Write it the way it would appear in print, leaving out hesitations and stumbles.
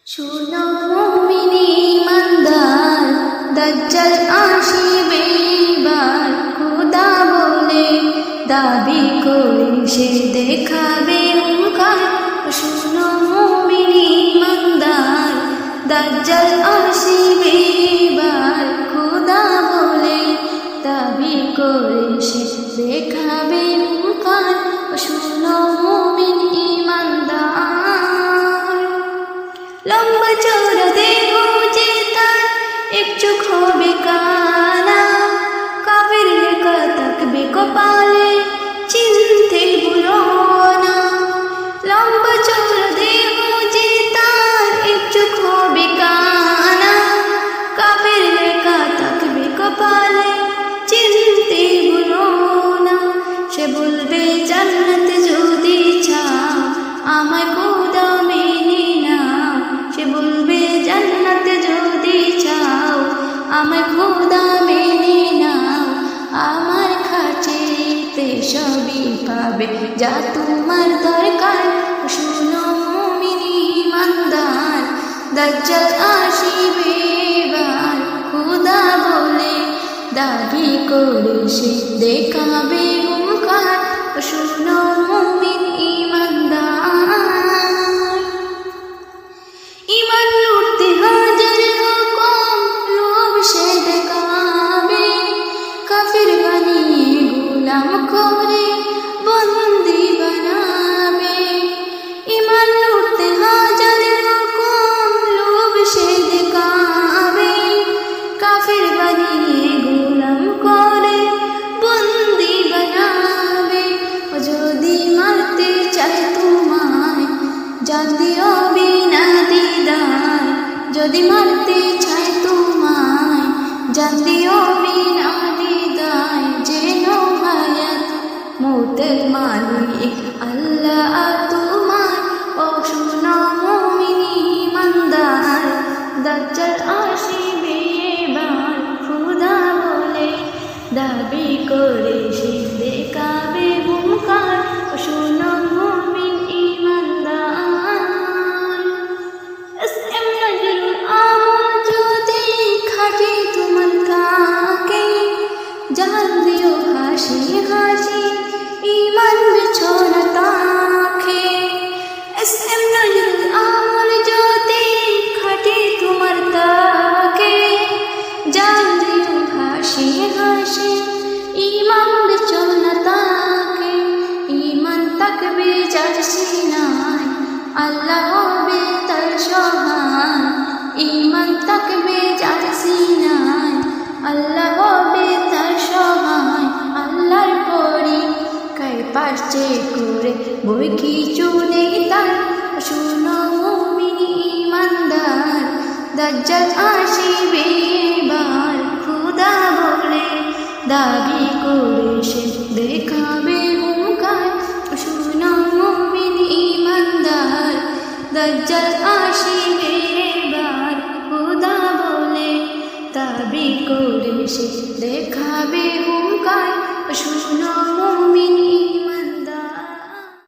শুনো মুমিন ঈমানদার, দাজ্জাল আসিবে এবার। খোদা বলে দাবি করে সে দেখাবে হুঙ্কার। শুনো মুমিন ঈমানদার, দাজ্জাল আসিবে এবার। খোদা বলে দাবি করে সে দেখাবে হুঙ্কার। শুনো মুমিন ঈমানদার, লম্বা চওড়া দেহ যে তার, এক চোখ হবে কানা। কাফের লেখা থাকবে কপালে, চিনতে ভুলো না। লম্বা চওড়া দেহ যে তার, এক চোখ হবে কানা। কাফের লেখা থাকবে কপালে, চিনতে ভুলো না। সে বলবে জান্নাতে যদি চাও, আমায় খোদা মেনে নাও। সে বলবে জান্নাতে যদি চাও, আমায় খোদা মেনে নাও। আমার খাঁচিতে সবই পাবে যা তোমার দরকার। শুনো মুমিন ঈমানদার, দাজ্জাল আসিবে এবার। খোদা বলে দাবি করে সে দেখাবে হুঙ্কার। শুনো মুমিন ঈমানদার, ঈমান লুটতে হাজার রকম লোভ সে দেখাবে। কাফির বানিয়ে গোলাম করে বন্দী বানাবে। ঈমান লুটতে হাজার রকম লোভ সে দেখাবে। কাফির বানিয়ে গোলাম করে বন্দী বানাবে। যদি মারতে চায় তোমায়, জান দিও বিনা দ্বিধায়। যদি মারতে চায় তোমায়, জান দিও বিনা দ্বিধায়। যেন হায়াত মৌতের মালিক আল্লাহ তোমার। ও শুনো মুমিন ঈমানদার, দাজ্জাল আসিবে এবার। খোদা বলে দাবি করে সে দেখাবে হুঙ্কার। শুনো মুমিন ঈমানদার, এসএম নজরুল আমল যদি খাঁটি তোমার থাকে, জান দিও হাসি হাসি ঈমান বিছানা তাকে। এসএম নজরুল আমল যদি খাঁটি তোমার থাকে, জান দিও হাসি হাসি ঈমান বিছানা তাকে। ঈমান থাকবে যার সিনায়, আল্লাহ হবে তার সহায়। ঈমান থাকবে যার সিনায়, আল্লাহ হবে তার সহায়। আল্লাহর পরীক্ষায় পারছে করে বই কিছু নেই তার। শুনো মুমিন ঈমানদার, দাজ্জাল আসিবে এবার। খোদা বলে দাবি করে সে দেখাবে হুঙ্কার। শুনো মুমিন ঈমানদার, দাজ্জাল আসিবে এবার। খোদা বলে দাবি করে সে দেখাবে হুঙ্কার। শুনো মুমিন